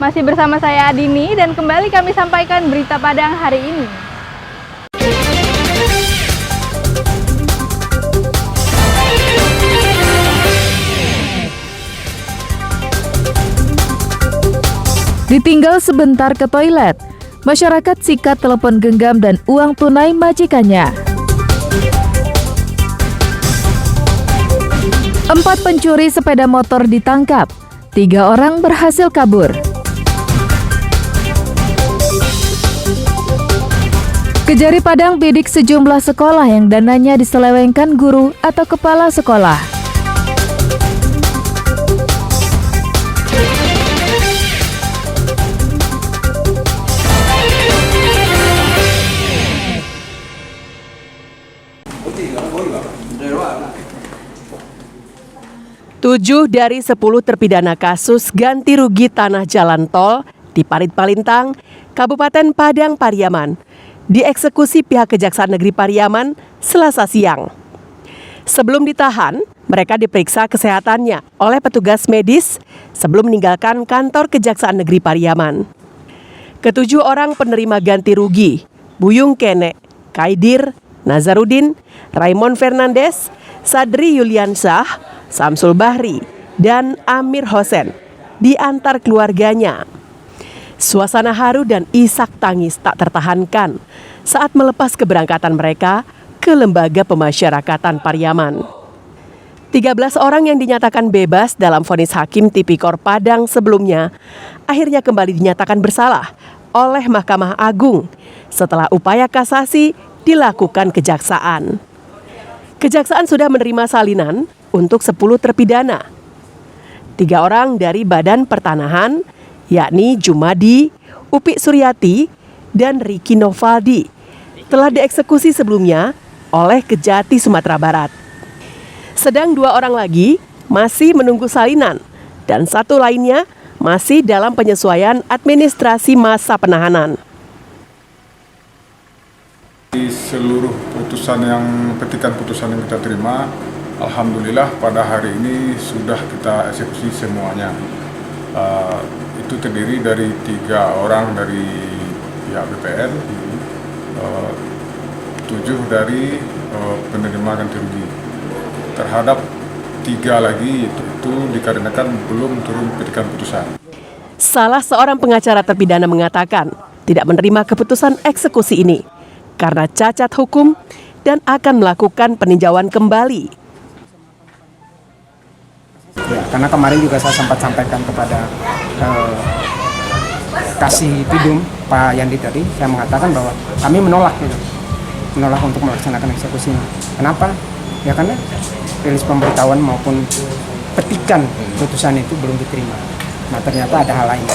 Masih bersama saya Adini dan kembali kami sampaikan berita Padang hari ini. Ditinggal sebentar ke toilet, masyarakat sikat telepon genggam dan uang tunai majikannya. 4 pencuri sepeda motor ditangkap, 3 orang berhasil kabur. Kejari Padang bidik sejumlah sekolah yang dananya diselewengkan guru atau kepala sekolah. Tujuh dari 10 terpidana kasus ganti rugi tanah jalan tol di Parit Palintang, Kabupaten Padang Pariaman, dieksekusi pihak Kejaksaan Negeri Pariaman Selasa siang. Sebelum ditahan, mereka diperiksa kesehatannya oleh petugas medis sebelum meninggalkan kantor Kejaksaan Negeri Pariaman. Ketujuh orang penerima ganti rugi, Buyung Kene, Kaidir, Nazarudin, Raymond Fernandes, Sadri Yuliansah, Samsul Bahri, dan Amir Hosen diantar keluarganya. Suasana haru dan isak tangis tak tertahankan saat melepas keberangkatan mereka ke Lembaga Pemasyarakatan Pariaman. 13 orang yang dinyatakan bebas dalam vonis Hakim Tipikor Padang sebelumnya akhirnya kembali dinyatakan bersalah oleh Mahkamah Agung setelah upaya kasasi dilakukan Kejaksaan. Kejaksaan sudah menerima salinan untuk 10 terpidana. 3 orang dari Badan Pertanahan, yakni Jumadi, Upi Suryati, dan Riki Novaldi, telah dieksekusi sebelumnya oleh Kejati Sumatera Barat. Sedang 2 orang lagi masih menunggu salinan, dan 1 lainnya masih dalam penyesuaian administrasi masa penahanan. Di seluruh petikan putusan yang kita terima, alhamdulillah pada hari ini sudah kita eksekusi semuanya. Itu terdiri dari 3 orang dari pihak BPN, 7 dari penerima ganti rugi. Terhadap 3 lagi itu dikarenakan belum turun petikan putusan. Salah seorang pengacara terpidana mengatakan tidak menerima keputusan eksekusi ini karena cacat hukum dan akan melakukan peninjauan kembali. Ya, karena kemarin juga saya sempat sampaikan kepada Kasih Pidum Pak Yandi tadi, saya mengatakan bahwa kami menolak untuk melaksanakan eksekusinya. Kenapa? Ya karena rilis pemberitahuan maupun petikan putusan itu belum diterima. Nah ternyata ada hal lain.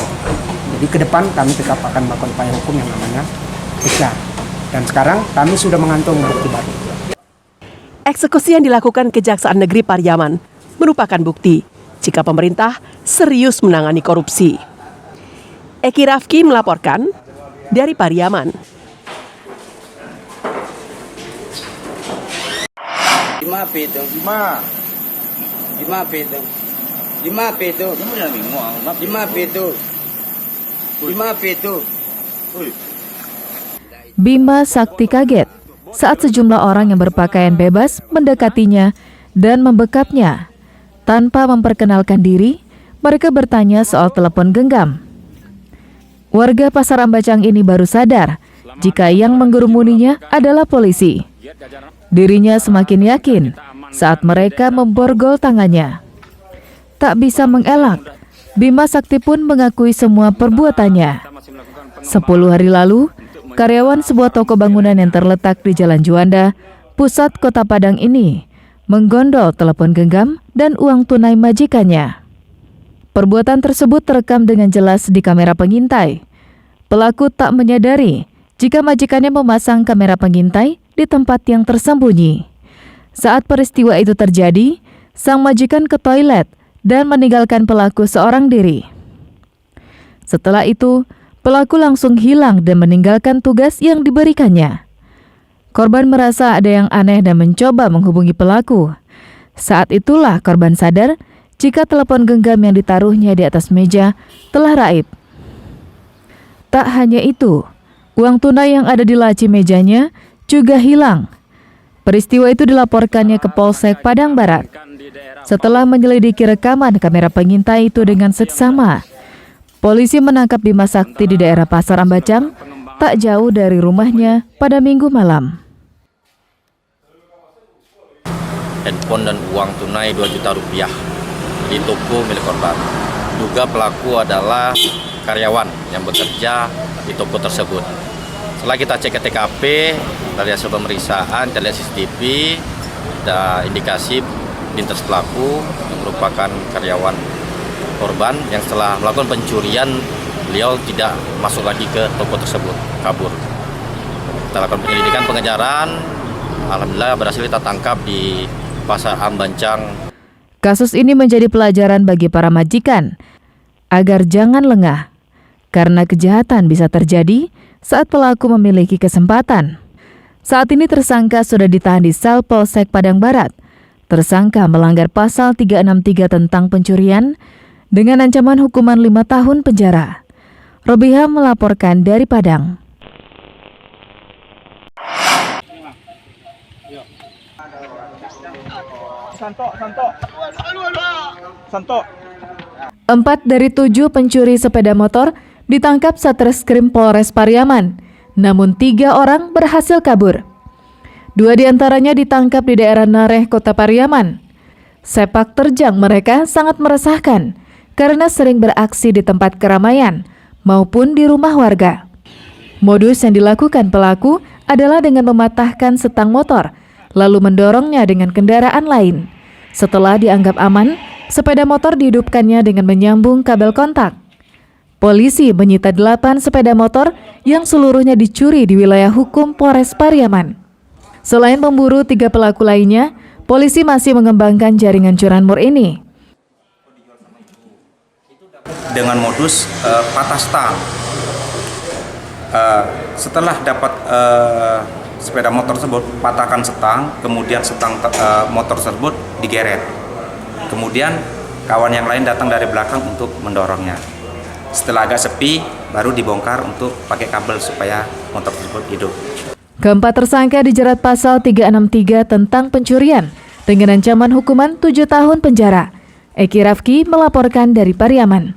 Jadi ke depan kami tetap akan melakukan upaya hukum yang namanya PK. Dan sekarang kami sudah mengantung bukti baru. Eksekusi yang dilakukan Kejaksaan Negeri Pariaman merupakan bukti jika pemerintah serius menangani korupsi. Eki Rafki melaporkan dari Pariaman. Lima peso. Bima Sakti kaget saat sejumlah orang yang berpakaian bebas mendekatinya dan membekapnya. Tanpa memperkenalkan diri, mereka bertanya soal telepon genggam. Warga Pasar Ambacang ini baru sadar jika yang menggerumuninya adalah polisi. Dirinya semakin yakin saat mereka memborgol tangannya. Tak bisa mengelak, Bima Sakti pun mengakui semua perbuatannya. 10 hari lalu, karyawan sebuah toko bangunan yang terletak di Jalan Juanda, pusat Kota Padang ini, menggondol telepon genggam dan uang tunai majikannya. Perbuatan tersebut terekam dengan jelas di kamera pengintai. Pelaku tak menyadari jika majikannya memasang kamera pengintai di tempat yang tersembunyi. Saat peristiwa itu terjadi, sang majikan ke toilet dan meninggalkan pelaku seorang diri. Setelah itu, pelaku langsung hilang dan meninggalkan tugas yang diberikannya. Korban merasa ada yang aneh dan mencoba menghubungi pelaku. Saat itulah korban sadar jika telepon genggam yang ditaruhnya di atas meja telah raib. Tak hanya itu, uang tunai yang ada di laci mejanya juga hilang. Peristiwa itu dilaporkannya ke Polsek Padang Barat. Setelah menyelidiki rekaman kamera pengintai itu dengan seksama, polisi menangkap Bima Sakti di daerah Pasar Ambacang, tak jauh dari rumahnya pada Minggu malam. Handphone dan uang tunai 2 juta rupiah di toko milik korban. Duga pelaku adalah karyawan yang bekerja di toko tersebut. Setelah kita cek ke TKP, dari hasil pemeriksaan, kita lihat CCTV, ada indikasi identitas pelaku yang merupakan karyawan korban yang setelah melakukan pencurian, beliau tidak masuk lagi ke toko tersebut, kabur. Kita lakukan penyelidikan, pengejaran, alhamdulillah berhasil kita tangkap di Pasar Ambancang. Kasus ini menjadi pelajaran bagi para majikan agar jangan lengah, karena kejahatan bisa terjadi saat pelaku memiliki kesempatan. Saat ini tersangka sudah ditahan di sel Polsek Padang Barat. Tersangka melanggar pasal 363 tentang pencurian dengan ancaman hukuman 5 tahun penjara. Robiha melaporkan dari Padang. Empat dari 7 pencuri sepeda motor ditangkap Satreskrim Polres Pariaman, namun 3 orang berhasil kabur. 2 diantaranya ditangkap di daerah Nareh, Kota Pariaman. Sepak terjang mereka sangat meresahkan karena sering beraksi di tempat keramaian maupun di rumah warga. Modus yang dilakukan pelaku adalah dengan mematahkan setang motor, lalu mendorongnya dengan kendaraan lain. Setelah dianggap aman, sepeda motor dihidupkannya dengan menyambung kabel kontak. Polisi menyita 8 sepeda motor yang seluruhnya dicuri di wilayah hukum Polres Pariaman. Selain memburu 3 pelaku lainnya, polisi masih mengembangkan jaringan curanmor ini. Dengan modus patah stang. Setelah dapat sepeda motor tersebut, patahkan setang, kemudian setang motor tersebut digeret. Kemudian kawan yang lain datang dari belakang untuk mendorongnya. Setelah agak sepi, baru dibongkar untuk pakai kabel supaya motor tersebut hidup. Keempat tersangka dijerat pasal 363 tentang pencurian dengan ancaman hukuman 7 tahun penjara. Eki Rafki melaporkan dari Pariaman.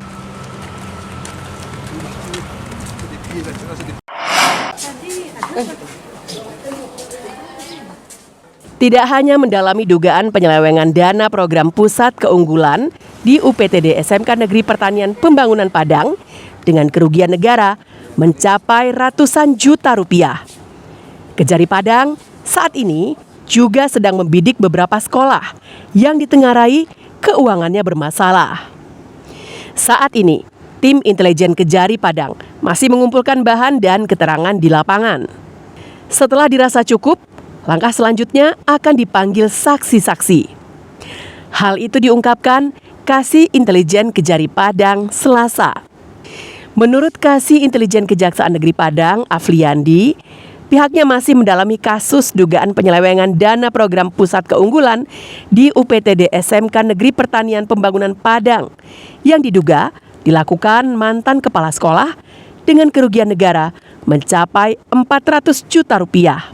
Tidak hanya mendalami dugaan penyelewengan dana program pusat keunggulan di UPTD SMK Negeri Pertanian Pembangunan Padang dengan kerugian negara mencapai ratusan juta rupiah. Kejari Padang saat ini juga sedang membidik beberapa sekolah yang ditengarai keuangannya bermasalah. Saat ini, tim intelijen Kejari Padang masih mengumpulkan bahan dan keterangan di lapangan. Setelah dirasa cukup, langkah selanjutnya akan dipanggil saksi-saksi. Hal itu diungkapkan Kasih Intelijen Kejari Padang Selasa. Menurut Kasih Intelijen Kejaksaan Negeri Padang, Afriandi, pihaknya masih mendalami kasus dugaan penyelewengan dana program pusat keunggulan di UPTD SMK Negeri Pertanian Pembangunan Padang yang diduga dilakukan mantan kepala sekolah dengan kerugian negara mencapai 400 juta rupiah.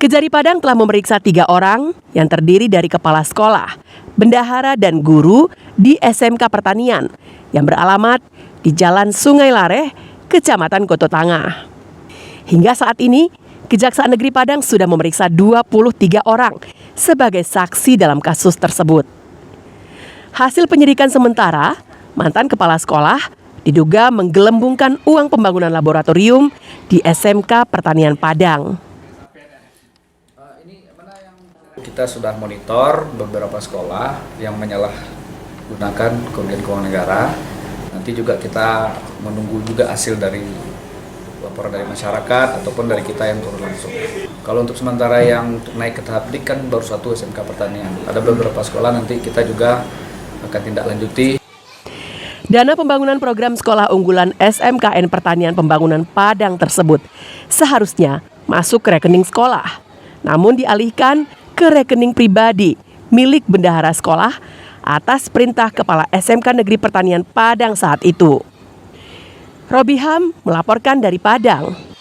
Kejari Padang telah memeriksa 3 orang yang terdiri dari kepala sekolah, bendahara dan guru di SMK Pertanian yang beralamat di Jalan Sungai Lareh, Kecamatan Koto Tangah. Hingga saat ini, Kejaksaan Negeri Padang sudah memeriksa 23 orang sebagai saksi dalam kasus tersebut. Hasil penyidikan sementara, mantan kepala sekolah diduga menggelembungkan uang pembangunan laboratorium di SMK Pertanian Padang. Kita sudah monitor beberapa sekolah yang menyalahgunakan kerugian keuangan negara. Nanti juga kita menunggu juga hasil dari laporan dari masyarakat ataupun dari kita yang turun langsung. Kalau untuk sementara yang naik ke tahap dik kan baru 1 SMK Pertanian. Ada beberapa sekolah nanti kita juga akan tindak lanjuti. Dana pembangunan program sekolah unggulan SMKN Pertanian Pembangunan Padang tersebut seharusnya masuk ke rekening sekolah, namun dialihkan ke rekening pribadi milik bendahara sekolah atas perintah Kepala SMK Negeri Pertanian Padang saat itu. Robiham melaporkan dari Padang.